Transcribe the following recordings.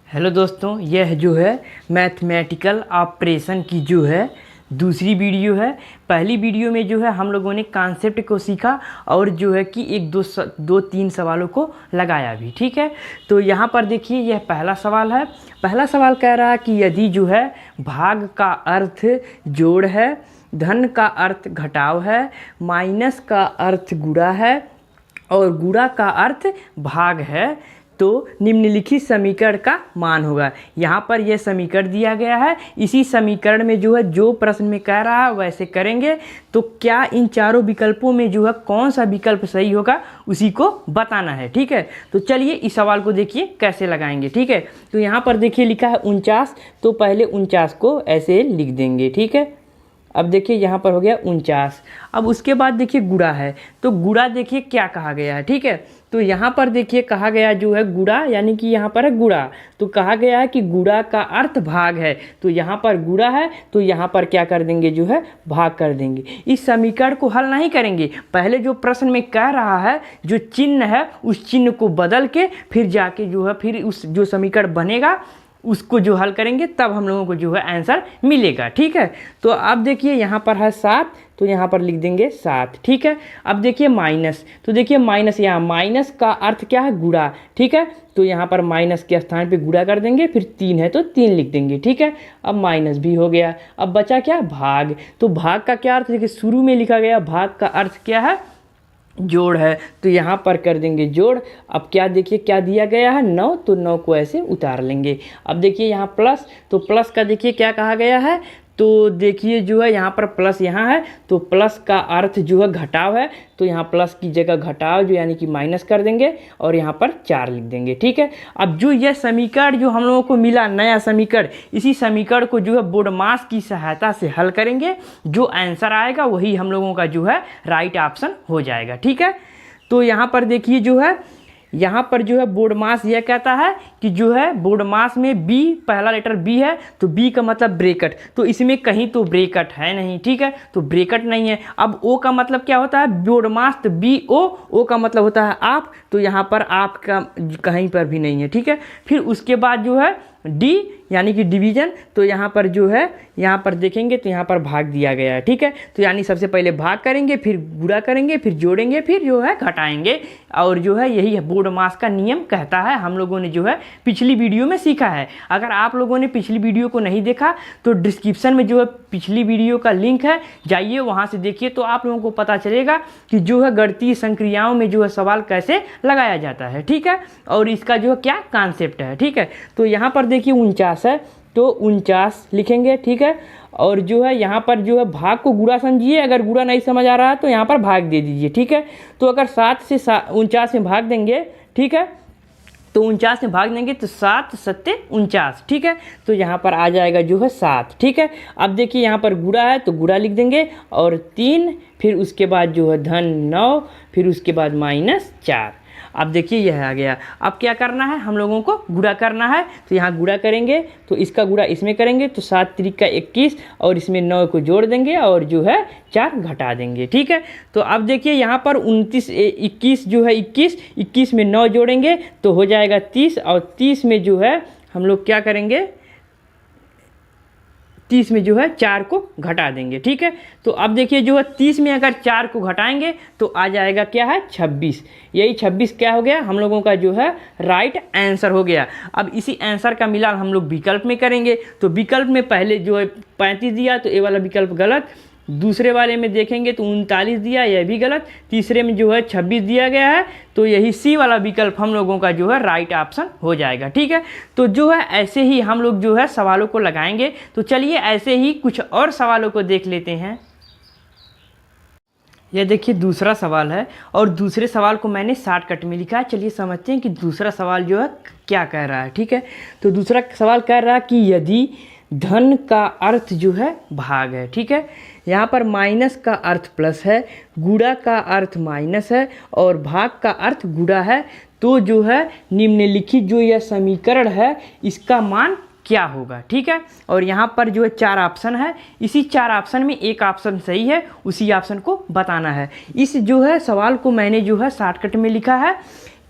Hello दोस्तों, यह जो है मैथमेटिकल ऑपरेशन की जो है दूसरी वीडियो है। पहली वीडियो में जो है हम लोगों ने कॉन्सेप्ट को सीखा और जो है कि एक दो तीन सवालों को लगाया भी। ठीक है, तो यहाँ पर देखिए यह पहला सवाल है। पहला सवाल कह रहा है कि यदि जो है भाग का अर्थ जोड़ है, धन का अर्थ घटाव है, माइनस का अर्थ गुणा है और गुणा का अर्थ भाग है, तो निम्नलिखित समीकरण का मान होगा। यहाँ पर यह समीकरण दिया गया है। इसी समीकरण में जो है जो प्रश्न में कह रहा है वैसे करेंगे। तो क्या इन चारों विकल्पों में जो है कौन सा विकल्प सही होगा उसी को बताना है। ठीक है, तो चलिए इस सवाल को देखिए कैसे लगाएंगे। ठीक है, तो यहाँ पर देखिए लिखा है 49, तो पहले 49 को ऐसे लिख देंगे। ठीक है, अब देखिए यहाँ पर हो गया 49। अब उसके बाद देखिए गुणा है, तो गुणा देखिए क्या कहा गया है। ठीक है, तो यहाँ पर देखिए कहा गया जो है गुणा, यानी कि यहाँ पर है गुणा, तो कहा गया है कि गुणा का अर्थ भाग है। तो यहाँ पर गुणा है तो यहाँ पर क्या कर देंगे जो है भाग कर देंगे। इस समीकरण को हल नहीं करेंगे, पहले जो प्रश्न में कह रहा है जो चिन्ह है उस चिन्ह को बदल के फिर जाके जो है फिर उस जो समीकरण बनेगा उसको जो हल करेंगे, तब हम लोगों को जो है आंसर मिलेगा। ठीक है, तो अब देखिए यहाँ पर है 7, तो यहाँ पर लिख देंगे 7। ठीक है, अब देखिए माइनस, तो देखिए माइनस, यहाँ माइनस का अर्थ क्या है गुणा। ठीक है, तो यहाँ पर माइनस के स्थान पे गुणा कर देंगे, फिर 3 है तो 3 लिख देंगे। ठीक है, अब माइनस भी हो गया। अब बचा क्या, भाग। तो भाग का क्या अर्थ, देखिए शुरू में लिखा गया भाग का अर्थ क्या है, जोड़ है, तो यहाँ पर कर देंगे जोड़। अब क्या देखिए क्या दिया गया है 9, तो 9 को ऐसे उतार लेंगे। अब देखिए यहाँ प्लस, तो प्लस का देखिए क्या कहा गया है, तो देखिए जो है यहाँ पर प्लस यहाँ है, तो प्लस का अर्थ जो है घटाव है, तो यहाँ प्लस की जगह घटाव जो यानी कि माइनस कर देंगे और यहाँ पर 4 लिख देंगे। ठीक है, अब जो यह समीकरण जो हम लोगों को मिला नया समीकरण, इसी समीकरण को जो है बोर्डमास की सहायता से हल करेंगे। जो आंसर आएगा वही हम लोगों का जो है राइट ऑप्शन हो जाएगा। ठीक है, तो यहाँ पर देखिए जो है यहाँ पर जो है बोर्डमास यह कहता है कि जो है बोर्डमास में बी, पहला लेटर बी है, तो बी का मतलब ब्रेकट, तो इसमें कहीं तो ब्रेकट है नहीं। ठीक है, तो ब्रेकट नहीं है। अब ओ का मतलब क्या होता है, बोर्डमास, तो बी ओ का मतलब होता है आप, तो यहाँ पर आप का कहीं पर भी नहीं है। ठीक है, फिर उसके बाद जो है डी यानी कि डिवीजन, तो यहाँ पर जो है यहाँ पर देखेंगे तो यहाँ पर भाग दिया गया है। ठीक है, तो यानी सबसे पहले भाग करेंगे, फिर गुणा करेंगे, फिर जोड़ेंगे, फिर जो है घटाएंगे, और जो है यही बोर्डमास का नियम कहता है। हम लोगों ने जो है पिछली वीडियो में सीखा है। अगर आप लोगों ने पिछली वीडियो को नहीं देखा तो डिस्क्रिप्शन में जो है पिछली वीडियो का लिंक है, जाइए वहाँ से देखिए, तो आप लोगों को पता चलेगा कि जो है गणितीय संक्रियाओं में जो है सवाल कैसे लगाया जाता है। ठीक है, और इसका जो है क्या कॉन्सेप्ट है। ठीक है, तो यहाँ पर देखिए 49 है, तो 49 लिखेंगे। ठीक है, और जो है यहाँ पर जो है भाग को गुणा समझिए, अगर गुणा नहीं समझ आ रहा है तो यहाँ पर भाग दे दीजिए। ठीक है, तो अगर 7 से 49 में भाग देंगे, ठीक है, तो 49 में भाग देंगे तो 7 7 49। ठीक है, तो यहाँ पर आ जाएगा जो है 7। ठीक है, अब देखिए यहाँ पर गुणा है तो गुणा लिख देंगे और 3, फिर उसके बाद जो है धन 9, फिर उसके बाद माइनस 4। अब देखिए यह आ गया। अब क्या करना है, हम लोगों को गुणा करना है, तो यहाँ गुणा करेंगे, तो इसका गुणा इसमें करेंगे, तो 7 त्रिक का 21 और इसमें 9 को जोड़ देंगे और जो है 4 घटा देंगे। ठीक है, तो अब देखिए यहाँ पर 21 जो है 21 में 9 जोड़ेंगे तो हो जाएगा 30, और 30 में जो है हम लोग क्या करेंगे, 30 में जो है 4 को घटा देंगे। ठीक है, तो अब देखिए जो है 30 में अगर 4 को घटाएंगे तो आ जाएगा क्या है 26। यही 26 क्या हो गया, हम लोगों का जो है राइट आंसर हो गया। अब इसी आंसर का मिलान हम लोग विकल्प में करेंगे, तो विकल्प में पहले जो है 35 दिया तो ये वाला विकल्प गलत, दूसरे वाले में देखेंगे तो 39 दिया, यह भी गलत, तीसरे में जो है 26 दिया गया है, तो यही सी वाला विकल्प हम लोगों का जो है राइट ऑप्शन हो जाएगा। ठीक है, तो जो है ऐसे ही हम लोग जो है सवालों को लगाएंगे। तो चलिए ऐसे ही कुछ और सवालों को देख लेते हैं। यह देखिए दूसरा सवाल है, और दूसरे सवाल को मैंने शॉर्टकट में लिखा है। चलिए समझते हैं कि दूसरा सवाल जो है क्या कह रहा है। ठीक है, तो दूसरा सवाल कह रहा है कि यदि धन का अर्थ जो है भाग है, ठीक है, यहाँ पर माइनस का अर्थ प्लस है, गुणा का अर्थ माइनस है और भाग का अर्थ गुणा है, तो जो है निम्नलिखित जो यह समीकरण है इसका मान क्या होगा। ठीक है, और यहाँ पर जो है 4 ऑप्शन है, इसी 4 ऑप्शन में एक ऑप्शन सही है, उसी ऑप्शन को बताना है। इस जो है सवाल को मैंने जो है शॉर्टकट में लिखा है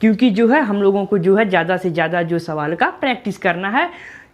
क्योंकि जो है हम लोगों को जो है ज़्यादा से ज़्यादा जो सवाल का प्रैक्टिस करना है,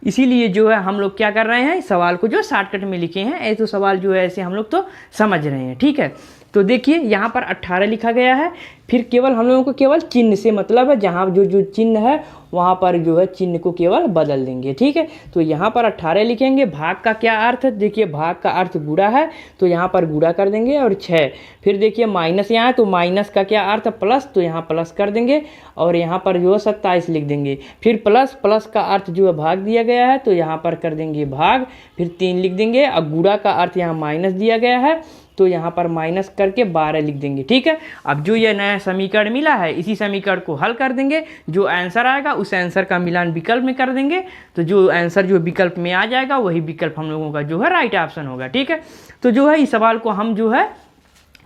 इसीलिए जो है हम लोग क्या कर रहे हैं, सवाल को जो शॉर्टकट में लिखे हैं। ये तो सवाल जो है ऐसे हम लोग तो समझ रहे हैं, ठीक है। तो देखिए यहाँ पर 18 लिखा गया है, फिर केवल हम लोगों को केवल चिन्ह से मतलब है, जहाँ जो जो चिन्ह है वहाँ पर जो है चिन्ह को केवल बदल देंगे, ठीक है। तो यहाँ पर 18 लिखेंगे। भाग का क्या अर्थ है, देखिए भाग का अर्थ गुणा है, तो यहाँ पर गुणा कर देंगे और 6। फिर देखिए माइनस यहाँ है, तो माइनस का क्या अर्थ है, प्लस, तो यहाँ प्लस कर देंगे और यहाँ पर जो है 27 लिख देंगे। फिर प्लस, प्लस का अर्थ जो है भाग दिया गया है, तो यहाँ पर कर देंगे भाग, फिर 3 लिख देंगे। अब गुणा का अर्थ यहाँ माइनस दिया गया है, तो यहाँ पर माइनस करके 12 लिख देंगे, ठीक है। अब जो ये नया समीकरण मिला है, इसी समीकरण को हल कर देंगे। जो आंसर आएगा उस आंसर का मिलान विकल्प में कर देंगे, तो जो आंसर जो विकल्प में आ जाएगा वही विकल्प हम लोगों का जो है राइट ऑप्शन होगा, ठीक है। तो जो है इस सवाल को हम जो है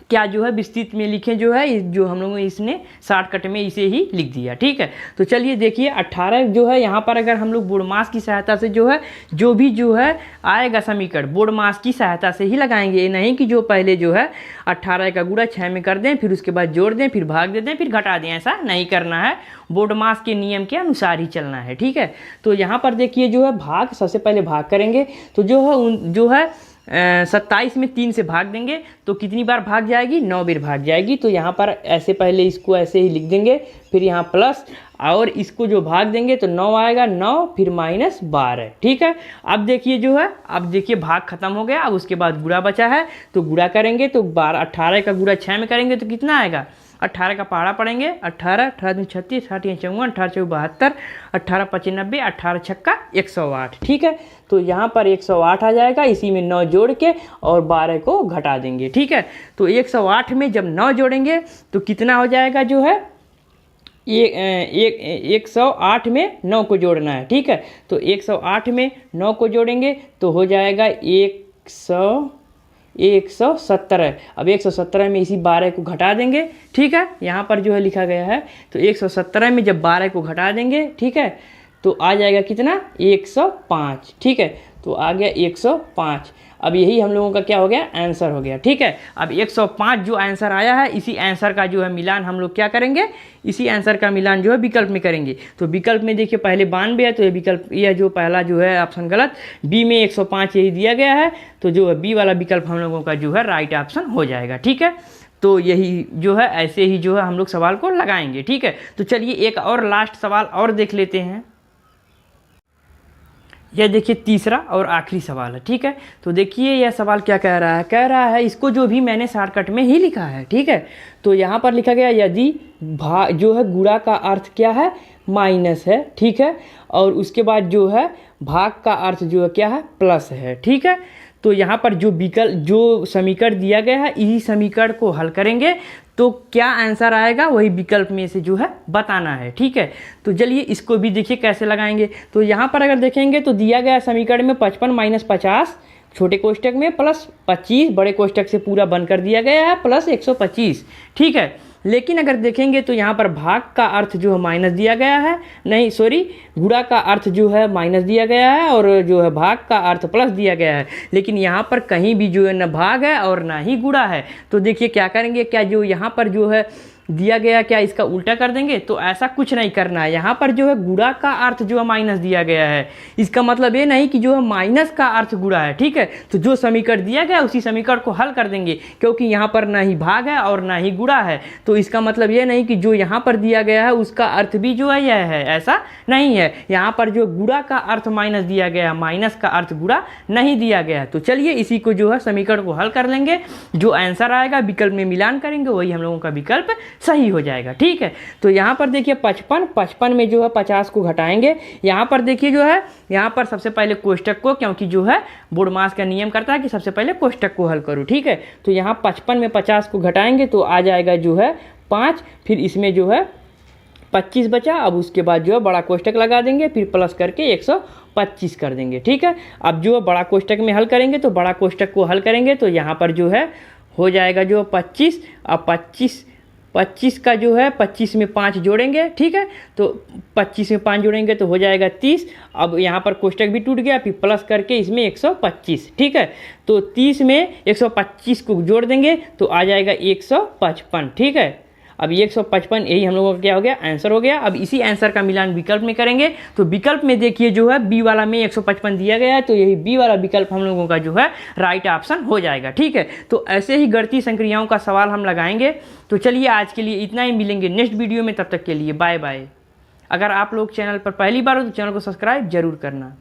क्या जो है विस्तृत में लिखें, जो है जो हम लोगों ने इसने शॉर्टकट में इसे ही लिख दिया, ठीक है। तो चलिए देखिए 18 जो है यहाँ पर अगर हम लोग बोर्डमास की सहायता से जो है जो भी जो है आएगा समीकरण बोर्डमास की सहायता से ही लगाएंगे। ये नहीं कि जो पहले जो है 18 का गुणा 6 में कर दें, फिर उसके बाद जोड़ दें, फिर भाग दे दें, फिर घटा दें, ऐसा नहीं करना है। बोर्डमास के नियम के अनुसार ही चलना है, ठीक है। तो यहाँ पर देखिए जो है भाग, सबसे पहले भाग करेंगे, तो जो है 27 में 3 से भाग देंगे तो कितनी बार भाग जाएगी, 9 बार भाग जाएगी। तो यहाँ पर ऐसे पहले इसको ऐसे ही लिख देंगे, फिर यहाँ प्लस और इसको जो भाग देंगे तो 9 आएगा, 9 फिर माइनस 12, ठीक है। अब देखिए जो है, अब देखिए भाग खत्म हो गया। अब उसके बाद गुणा बचा है, तो गुणा करेंगे तो 18 का गुणा 6 में करेंगे तो कितना आएगा, 18 का पहाड़ा पढ़ेंगे, 18 18 36 60 54 18 72 18 95 18 छक्का 108, ठीक है। तो यहाँ पर 108 आ जाएगा, इसी में 9 जोड़ के और 12 को घटा देंगे, ठीक है। तो 108 में जब 9 जोड़ेंगे तो कितना हो जाएगा, जो है 108 में 9 को जोड़ना है, ठीक है। तो 108 में 9 को जोड़ेंगे तो हो जाएगा 117। अब 117 में इसी 12 को घटा देंगे, ठीक है। यहाँ पर जो है लिखा गया है, तो 117 में जब 12 को घटा देंगे, ठीक है, तो आ जाएगा कितना, 105, ठीक है। तो आ गया 105। अब यही हम लोगों का क्या हो गया, आंसर हो गया, ठीक है। अब 105 जो आंसर आया है, इसी आंसर का जो है मिलान हम लोग क्या करेंगे, इसी आंसर का मिलान जो है विकल्प में करेंगे। तो विकल्प में देखिए पहले 92 है, तो ये विकल्प, यह जो पहला जो है ऑप्शन गलत, बी में 105 यही दिया गया है, तो जो है बी वाला विकल्प हम लोगों का जो है राइट ऑप्शन हो जाएगा, ठीक है। तो यही जो है ऐसे ही जो है हम लोग सवाल को लगाएंगे, ठीक है। तो चलिए एक और लास्ट सवाल और देख लेते हैं। यह देखिए तीसरा और आखिरी सवाल है, ठीक है। तो देखिए यह सवाल क्या कह रहा है, इसको जो भी मैंने शॉर्टकट में ही लिखा है, ठीक है। तो यहाँ पर लिखा गया यदि जो है गुणा का अर्थ क्या है, माइनस है, ठीक है। और उसके बाद जो है भाग का अर्थ जो है क्या है, प्लस है, ठीक है। तो यहाँ पर जो समीकरण दिया गया है, इसी समीकरण को हल करेंगे तो क्या आंसर आएगा वही विकल्प में से जो है बताना है, ठीक है। तो चलिए इसको भी देखिए कैसे लगाएंगे। तो यहाँ पर अगर देखेंगे तो दिया गया समीकरण में 55 माइनस 50 छोटे कोष्टक में प्लस 25 बड़े कोष्टक से पूरा बनकर दिया गया है प्लस 125, ठीक है। लेकिन अगर देखेंगे तो यहाँ पर भाग का अर्थ जो है माइनस दिया गया है, नहीं सॉरी, गुणा का अर्थ जो है माइनस दिया गया है और जो है भाग का अर्थ प्लस दिया गया है। लेकिन यहाँ पर कहीं भी जो है न भाग है और ना ही गुणा है। तो देखिए क्या करेंगे, क्या जो यहाँ पर जो है दिया गया क्या इसका उल्टा कर देंगे, तो ऐसा कुछ नहीं करना है। यहाँ पर जो है गुणा का अर्थ जो है माइनस दिया गया है, इसका मतलब ये नहीं कि जो है माइनस का अर्थ गुणा है, ठीक है। तो जो समीकरण दिया गया उसी समीकरण को हल कर देंगे, क्योंकि यहाँ पर ना ही भाग है और ना ही गुणा है। तो इसका मतलब ये नहीं कि जो यहाँ पर दिया गया है उसका अर्थ भी जो है यह है, ऐसा नहीं है। यहाँ पर जो गुणा का अर्थ माइनस दिया गया, माइनस का अर्थ गुणा नहीं दिया गया। तो चलिए इसी को जो है समीकरण को हल कर लेंगे, जो आंसर आएगा विकल्प में मिलान करेंगे वही हम लोगों का विकल्प सही हो जाएगा, ठीक है। तो यहाँ पर देखिए 55 में जो है 50 को घटाएंगे। यहाँ पर देखिए जो है, यहाँ पर सबसे पहले कोष्टक को, क्योंकि जो है बोर्डमास का नियम करता है कि सबसे पहले कोष्टक को हल करो, ठीक है। तो यहाँ 55 में 50 को घटाएंगे तो आ जाएगा जो है 5, फिर इसमें जो है 25 बचा। अब उसके बाद जो है बड़ा कोष्टक लगा देंगे, फिर प्लस करके 125 कर देंगे, ठीक है। अब जो बड़ा कोष्टक में हल करेंगे तो बड़ा कोष्टक को हल करेंगे तो यहाँ पर जो है हो जाएगा जो 25। अब 25 का जो है 25 में 5 जोड़ेंगे, ठीक है। तो 25 में 5 जोड़ेंगे तो हो जाएगा 30। अब यहाँ पर कोष्टक भी टूट गया, फिर प्लस करके इसमें 125, ठीक है। तो 30 में 125 को जोड़ देंगे तो आ जाएगा 155, ठीक है। अब 155 यही हम लोगों का क्या हो गया, आंसर हो गया। अब इसी आंसर का मिलान विकल्प में करेंगे तो विकल्प में देखिए जो है बी वाला में 155 दिया गया है, तो यही बी वाला विकल्प हम लोगों का जो है राइट ऑप्शन हो जाएगा। ठीक है, तो ऐसे ही गणितीय संक्रियाओं का सवाल हम लगाएंगे। तो चलिए आज के लिए इतना ही, मिलेंगे नेक्स्ट वीडियो में, तब तक के लिए बाय बाय। अगर आप लोग चैनल पर पहली बार हो तो चैनल को सब्सक्राइब जरूर करना।